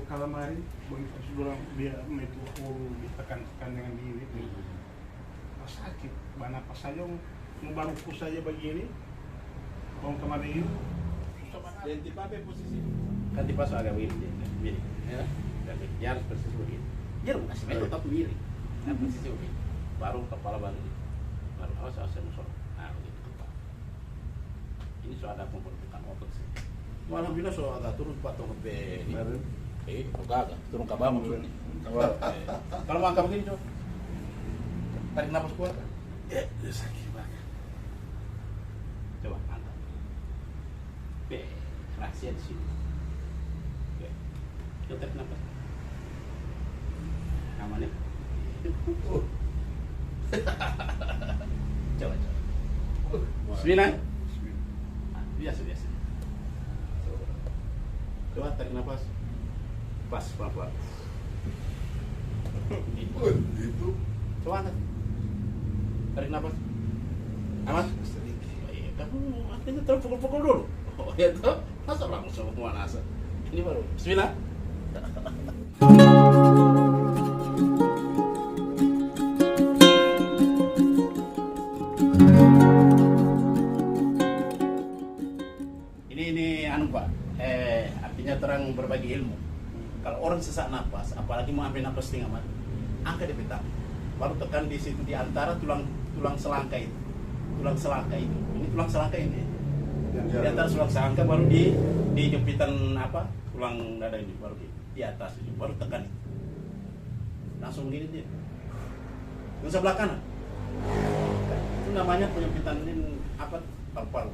calamari begitu sudah dia itu ditekan-tekan dengan diri sakit mana pas saja mau baruku saja begini mau kemarin susah banget. Dan tipe apa posisi kan tipe agak miring ya dan dia harus persis begini dia harus kasih metode tetap miring nah posisi begini baru kepala balik baru awas musuh nah begitu kepala ini soal ada pembentukan otot sih malam bila soal agak turun patong ke ini agak turun ke bawah maksudnya kalau mau angkat begini coba tarik nafas kuat Ya sakit banget. Coba angkat. Rahasia di sini. Coba tarik nafas. Aman ya? Coba. Bismillah. Biasa. Coba tarik nafas. Pas pelan-pelan. Itu. Coba angkat. Tarik nafas. Aman? Kamu akhirnya terpukul-pukul dulu. Oh ya toh, masa langsung semua nasa. Ini baru. Bismillah. Ini anu Pak. Artinya terang berbagi ilmu. Kalau orang sesak napas, apalagi mau ambil napas setengah mati, angkat di peta. Baru tekan di situ di antara tulang selangka itu. Ini tulang selangka ini. Di antara tulang selangka baru di jepitan tulang dada ini baru di atas itu baru tekan itu. Langsung gini dia. Yang sebelah kanan. Itu namanya penyempitan ini paru-paru.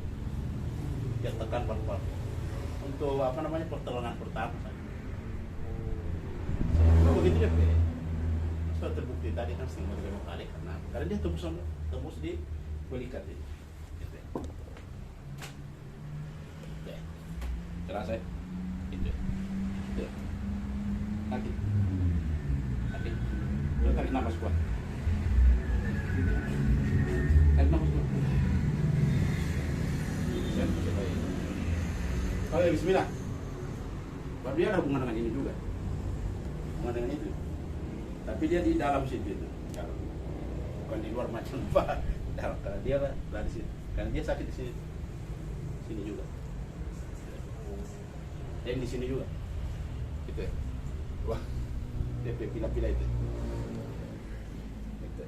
Dia tekan paru-paru. Untuk pertolongan pertama. Begitu dia. Sudah terbukti tadi kan setengah 5 kali karena dia tembus di belikat ini. Gitu. Ya. Terasa ya? Gitu. Ya. Kaki. Lu tarik nafas kuat. Tarik nafas kuat. Siap, oh ya, bismillah. Baru dia ada hubungan dengan ini juga. Hubungan dengan itu. Tapi dia di dalam situ itu, bukan di luar macam apa. Karena dia lah di situ, karena dia sakit di sini juga, dan di sini juga, gitu ya. Wah, dia pila-pila itu. Gitu.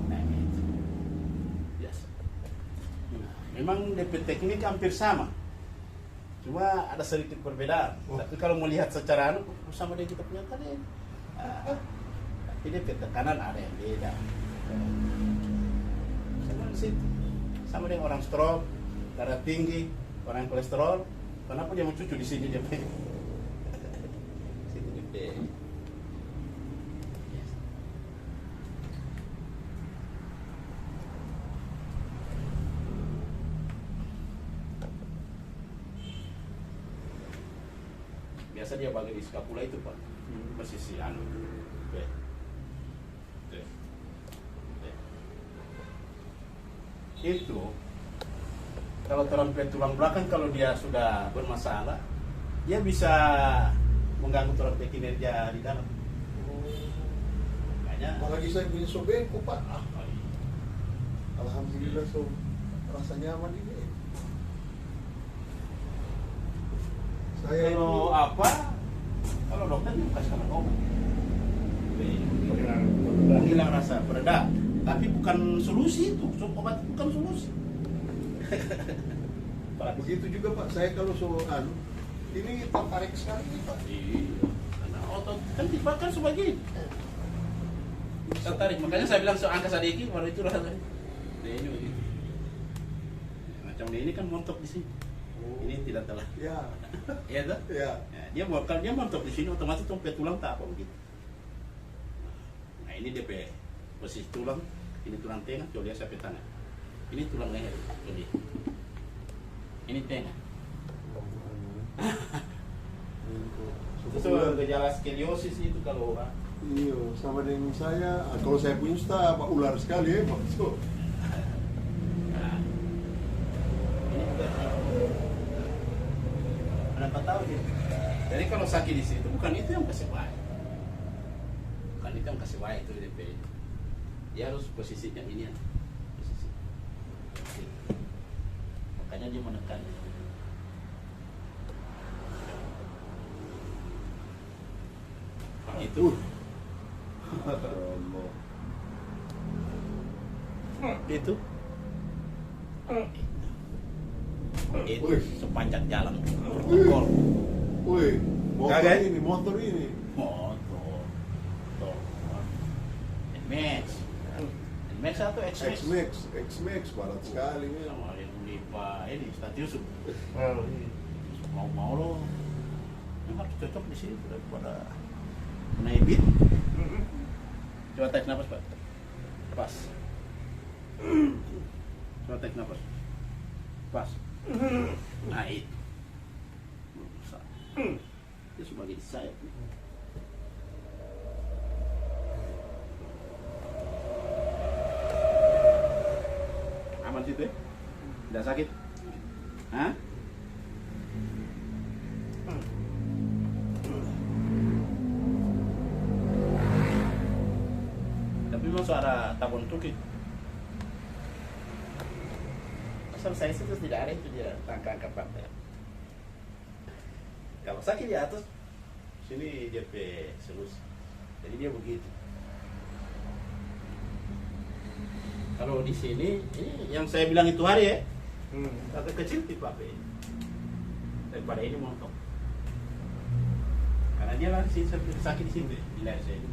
Nah, itu. Biasa. Memang DP teknik hampir sama. Cuma ada sedikit perbedaan. Tapi kalau melihat secara sama dengan kita punya tadi, ini tekanan ada yang beda. Sama di situ, sama dengan orang stroke, darah tinggi, orang kolesterol. Kenapa dia mencucu di sini dia? Situ gede. Biasa dia bagi di skapula itu Pak, posisi anu. Itu kalau tulang belakang kalau dia sudah bermasalah, dia bisa mengganggu tulang kinerja di dalam. Makanya. Apalagi saya punya sobeko Pak. Alhamdulillah rasa nyaman ini. Saya Kalau kalau dokter dia kasih obat. Hilang rasa bereda, tapi bukan solusi itu. Obat bukan solusi. begitu juga Pak. Saya kalau ini tertarik sekali nih Pak. Iya. Karena otot kan tiba kan sebagai tertarik. Makanya saya bilang angka sadiki baru itu rasanya. Dia ini begitu. Macam ini kan montok di sini. Ini tidak telah. Ya. Iya tuh? Ya. Dia montok di sini otomatis sampai tulang tak apa begitu. Nah ini DP posisi tulang, ini tulang tengah, coba lihat sampai tangan. Ini tulang leher, coba lihat. Ini tengah. Itu gejala skoliosis itu kalau orang. Iya, sama dengan saya. Kalau saya punya Pak ular sekali ya Pak. Nah, ini juga tahu dia. Jadi kalau sakit di situ bukan itu yang kasih baik. Bukan itu yang kasih baik itu DP. Dia harus posisinya ini ya. Posisi. Makanya dia menekan. Itu. Itu. Itu Wih. sepanjang jalan. Wih. Gol. Wih, motor Kagak? ini, motor ini. Motor. Nmax. Nmax atau X-Max? X-Max, barat sekali nih. Sama yang beli Pak ini Ustadz Yusuf. Oh, iya. Mau lo yang harus cocok di sini daripada naik beat. Coba tarik nafas Pak. Pas. Coba tarik nafas. Pas. Naik. Dia sebagai sayap. Aman situ ya? Tidak sakit? Hah? Tapi masuk ada tabung tukik. Asal saya itu tidak ada itu dia angka-angka pantai. Kalau sakit di atas, sini dia selus. Jadi dia begitu. Kalau di sini, ini yang saya bilang itu hari ya, agak kecil tipe apa ini. Daripada ini montok. Karena dia lari sakit di sini, di leher saya ini.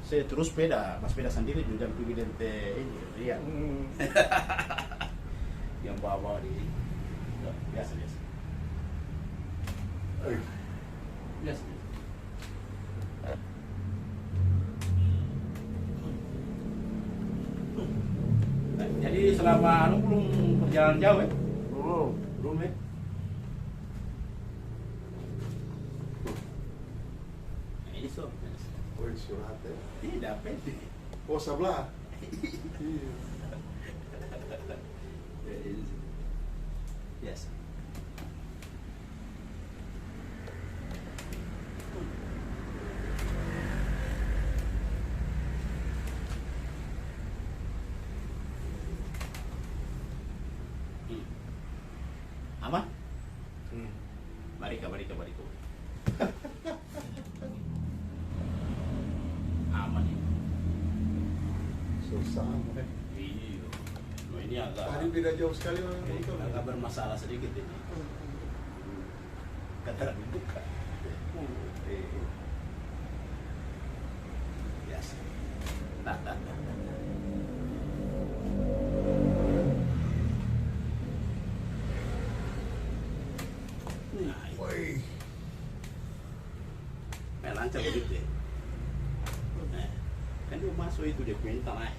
Saya terus sepeda sendiri juga pergi dari ini, dia. Yang bawa di biasa. Biasa. Nah, jadi selama belum perjalanan jauh ya? Belum ya? Nah, ini so. Wih, surat ya. Tidak pendek. Oh, sebelah. Iya. Biasa. Aman? Barika. Aman ini. Susah. Iya. Loh, ini agak Tadi beda jauh sekali orang motor. agak bermasalah sedikit ini. Kata dibuka. Biasa. Nah. Wih. Lancar begitu ya. Nah, kan dia masuk itu dia punya tanah.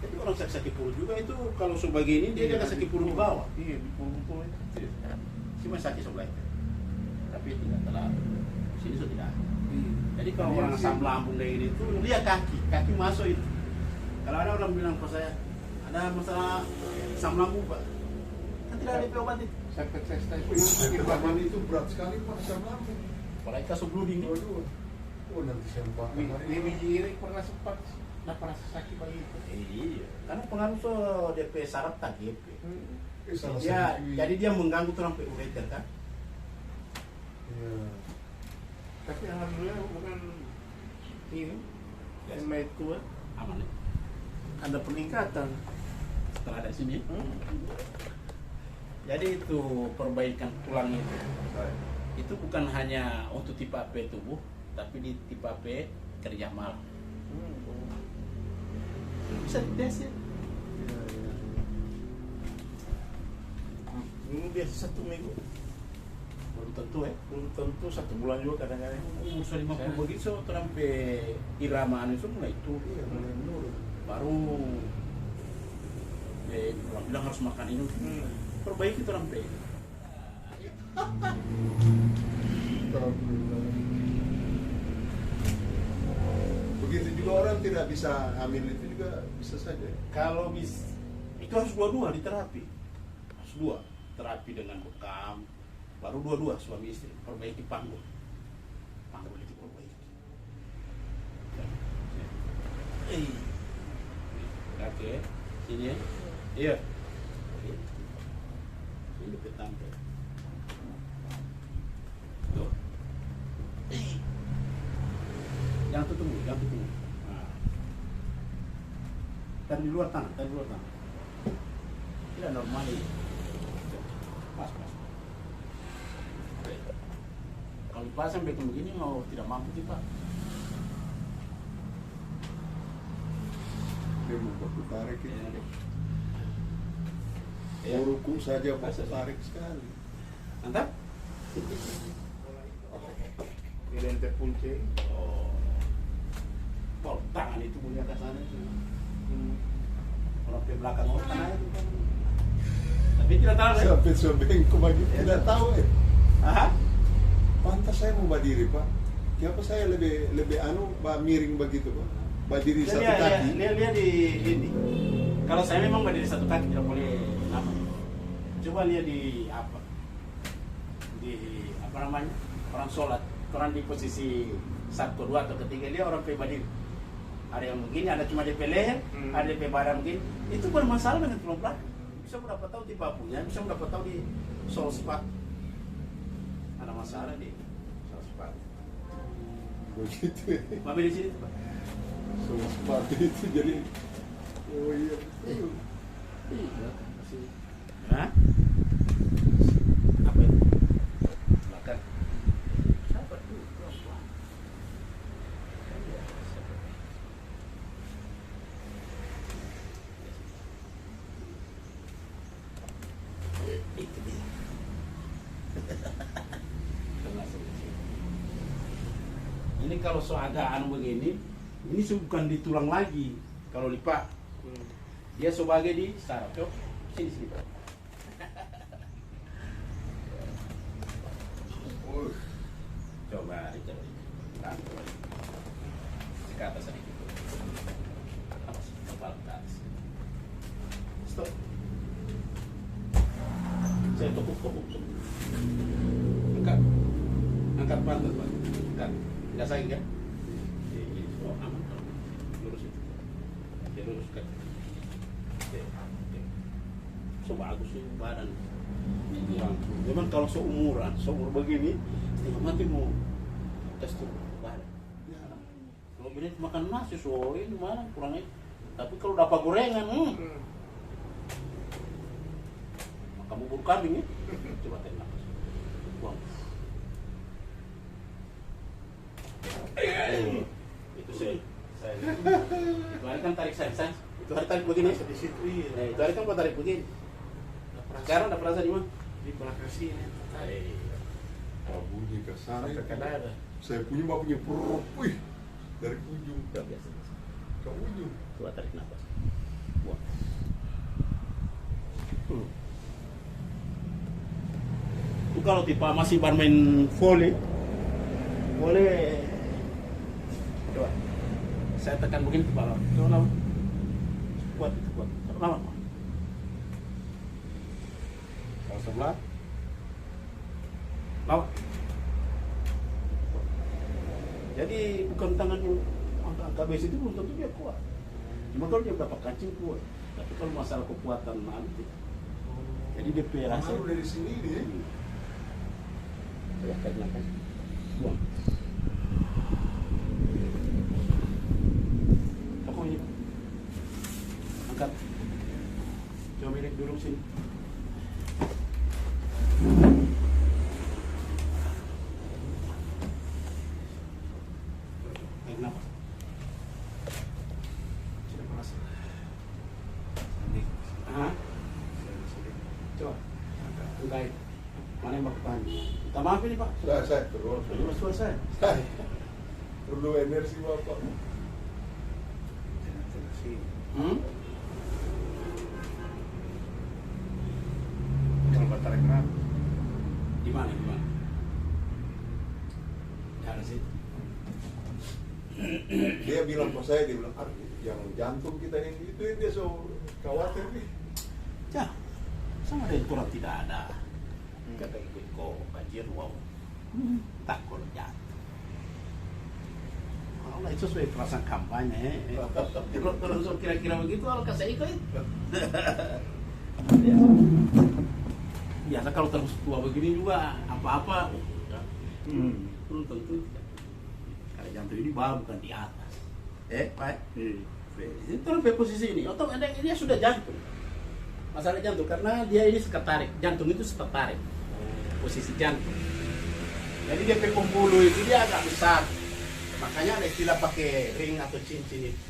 Jadi orang sakit perut juga itu kalau sebagai ini dia ada sakit perut di bawah. Iya, di punggung itu. Cuma sakit sebelah itu. Tapi tidak terlalu. Sini sudah tidak. Iya. Jadi kalau Iya, orang sih. asam lambung kayak gini itu lihat kaki masuk itu. Kalau ada orang bilang ke saya ada masalah asam lambung Pak, kan tidak ada obat itu. Sakit sesta itu. Wih, sakit tangan itu berat sekali Pak, asam lambung. Apalagi kasus blooding ini. Waduh. Oh, nanti saya bakar hari Di ini. biji ini pernah sempat sakit begitu. Iya, karena pengaruh so DP saraf tadi. Salah Ya, satu. jadi dia mengganggu tulang ureter kan? Iya. Tapi alhamdulillah bukan ini. Yes. Yang tua Aman ya? ada peningkatan. Setelah dari sini. Jadi itu perbaikan tulang itu. Itu bukan hanya untuk tipe AP tubuh, tapi di tipe AP kerja malam. Bisa dites ya. Iya, iya. Ini biasa 1 minggu. Belum tentu ya. Belum tentu 1 bulan juga kadang-kadang. Umur 50 begitu so sampai irama itu mulai itu. Iya, mulai menurun. Baru orang bilang harus makan ini. Perbaiki tulang P. Alhamdulillah. Begitu juga orang tidak bisa hamil itu juga bisa saja. Kalau Itu harus dua-dua di terapi. Harus dua. Terapi dengan bekam, baru dua-dua suami istri perbaiki panggul. Panggul itu perbaiki. Oke, sini ya. Iya. Ini petang. Tuh. Jangan ketemu. Nah. Tarik di luar tangan. Tidak normal ini. Pas. Kalau dipasang begitu begini mau tidak mampu sih Pak. Dia mau baku tarik itu. Ya. Uruku saja baku tarik sekali. Mantap. Identik punce. Oh. Kalau tangan itu punya ke sana itu. Orang ke belakang orang tanah itu kan. Tapi tidak tahu ya. Sampai bengkok lagi tidak tahu ya. Aha. Pantas saya mau berdiri Pak. Kenapa saya lebih miring begitu Pak? Berdiri satu kaki. Lihat di ini. Kalau saya memang berdiri satu kaki tidak boleh lama. Coba lihat di apa? Di apa namanya? Orang sholat, orang di posisi satu, dua atau ketiga dia orang berdiri. Ada yang begini, ada cuma di leher, ada di badan begini. Itu bukan masalah dengan tulang belakang. Bisa dapat tahu di babunya, bisa dapat tahu di sol sepatu. Ada masalah di sol sepatu. Begitu ya. Mami di sini Pak. So, sepatu itu jadi. Oh iya. Hah? Apa itu? Belakang. Siapa itu? Itu dia. Ini kalau so agak anu begini, ini bukan di tulang lagi. Kalau lipat, dia sebagai di saraf. Coba sini Pak. Coba dicoba. Nah, ke atas sedikit. Atas, kepala ke atas. Stop. Saya tepuk. Angkat pantat Pak. Angkat. Nggak sakit kan? Oh, aman. Lurus itu. Dia luruskan. So bagus sih badan. Memang kalau seumur begini, setengah mati mau tes tuh badan. Kalau begini makan nasi, so ini mana kurang itu. Tapi kalau dapat gorengan, makan bubur kambing ya. Coba tarik nafas. Buang. Itu sih. Itu hari kan tarik saya. Itu hari tarik begini. Di situ iya. Itu hari kan gua tarik begini. Sekarang udah perasa di mana? Di belakang sini. Kalau bunyi ke sana Sampai ke dada. saya punya mah punya perut, wih, dari ujung Udah biasa. ke ujung. Coba tarik nafas. Buang. Itu kalau tipe masih bermain volley, boleh. Coba. Saya tekan begini ke bawah. Coba lama. Kuat. Lama. Kalau sebelah. Lama. Jadi bukan tangannya angka besi itu belum tentu dia kuat. Cuma kalau dia berapa kancing kuat. Tapi kalau masalah kekuatan nanti, jadi dia perasa. Pengaruh dari sini dia. Coba tarik nafas. Buang. Pokoknya angkat. Coba miring duduk sini. Tarik nafas. Sudah perasa. Hah? Coba. Bukain. Mana yang bertahan? Minta maaf ini Pak. Saya terus. Sudah selesai. Perlu energi Bapak. Kalau tarik nafas. Di mana? Ada sih. Dia bilang ke saya, dia bilang, jangan jantung kita ini, itu yang dia so khawatir nih. Ya, sama dengan kurang tidak ada. Kata ikut kau kajian wow. Tak kau jatuh. Allah itu sesuai perasaan kampanye. Kalau kira-kira begitu, Allah kasih ikut. Biasa kalau terus tua begini juga apa-apa. Belum tentu. Kalau jantung ini bawah bukan di atas. Pak. Ini terus posisi ini. Atau dia sudah jantung. Masalah jantung karena dia ini suka tarik. Jantung itu suka tarik. Posisi jantung. Jadi dia pembuluh itu dia agak besar. Makanya ada istilah pakai ring atau cincin itu.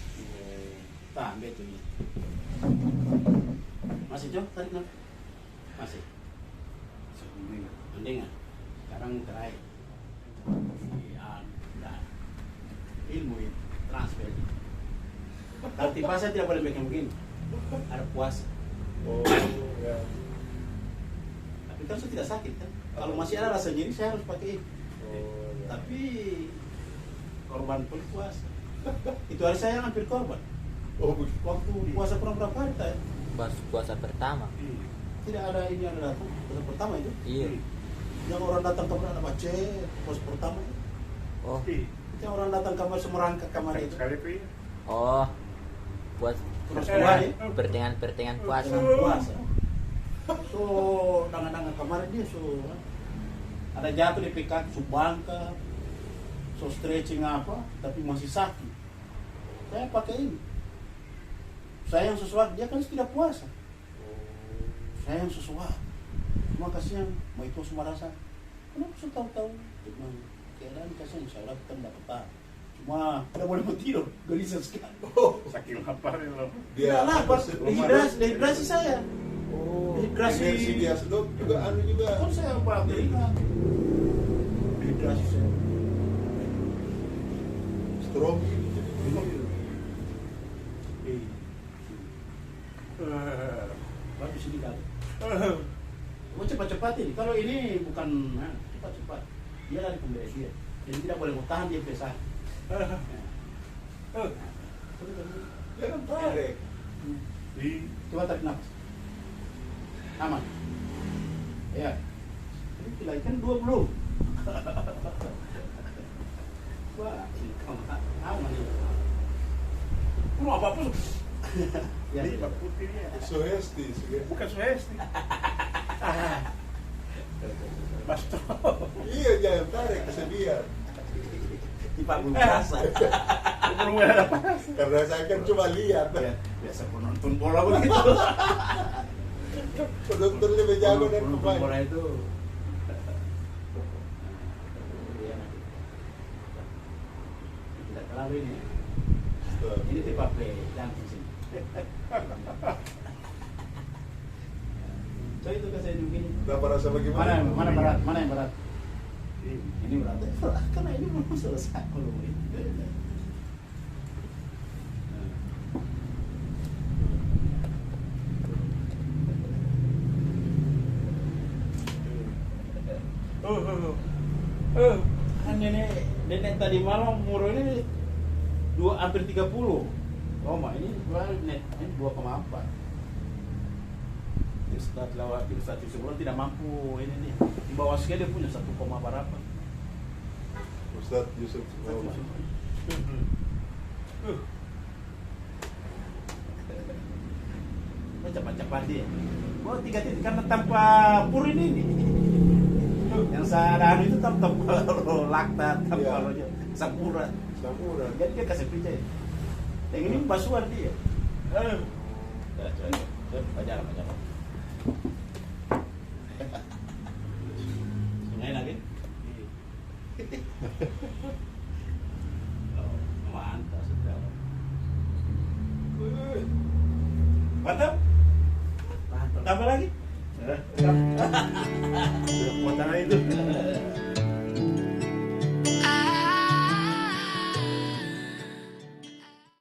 Nah, betul ini. Masih jauh tarik nafas? Masih. Mendingan. Sekarang terakhir. Ilmu itu transfer. Kalau tiba saya tidak boleh bikin begini. Ada puasa. Oh, ya. Tapi kan saya tidak sakit kan. Kalau masih ada rasa nyeri saya harus pakai itu. Oh, ya. Tapi korban pun puasa. Itu hari saya hampir korban. Oh, begitu. Waktu puasa berapa hari tadi? Pas puasa pertama. Tidak ada ini ada datang. Puasa pertama itu. Iya. Yang orang datang kamar ada baca puasa pertama. Oh. Yang orang datang kamar semerangkak kamar itu. Sekali Pi. Oh. Puas Terus kembali. pertengahan puasa. Puasa. So, dangan-dangan kamar dia so ada jatuh di PK, so bangka, so stretching apa, tapi masih sakit. Saya pakai ini. Saya yang sesuatu, dia kan tidak puasa. Saya yang sesuatu. Cuma kasihan, mau itu semua rasa. Kenapa saya tahu-tahu? Dia bilang, keadaan kasihan, saya lakukan dapat tak. Cuma tidak boleh tidur, gelisah sekali. Saking lapar ya lo. Dia lapar, dehidrasi saya. Oh, Dehidrasi. energi dia sedot juga anu juga. Kan saya buat ringan. Dehidrasi saya. Stroke. Baru sini kali. Mau cepat-cepat ini. Kalau ini bukan cepat-cepat. Dia lari kembali dia. Jadi tidak boleh mau tahan dia besar. Jangan tarik. Coba tarik nafas. Aman. Ya. Ini pilih kan 20. Wah, aman ini. Mau apa-apa. Ya, Ini bak putihnya. Suhesti. Bukan Suhesti. Bastro. Iya, jangan tarik kesebiar. Tiba belum terasa. Belum ada apa. Karena saya kan cuma lihat. Ya, biasa penonton bola begitu. Penonton lebih jago dan Penonton pemain. bola itu. Tidak terlalu ini. Ini tipe P jantung sini. So itu kan saya begini. Kenapa rasa bagaimana? Mana berat? Mana yang berat? Ini berat. Karena ini belum selesai belum ini. Kan nenek tadi malam umur ini hampir 30. Roma ini net ini 2,4. Ustaz lawat Ustaz sebulan tidak mampu ini nih. Di bawah sekali dia punya 1, berapa. Ustaz Yusuf. Cepat-cepat dia. Oh 3 titik karena tanpa pur ini. Yang sadar itu tanpa laktat, tanpa sampurna. Sampurna. Jadi dia kasih percaya. Yang ini basuhan dia. Baca. Sungai lagi. Oh, mantap sudah. Mantap. Tambah lagi. Sudah kuatan itu.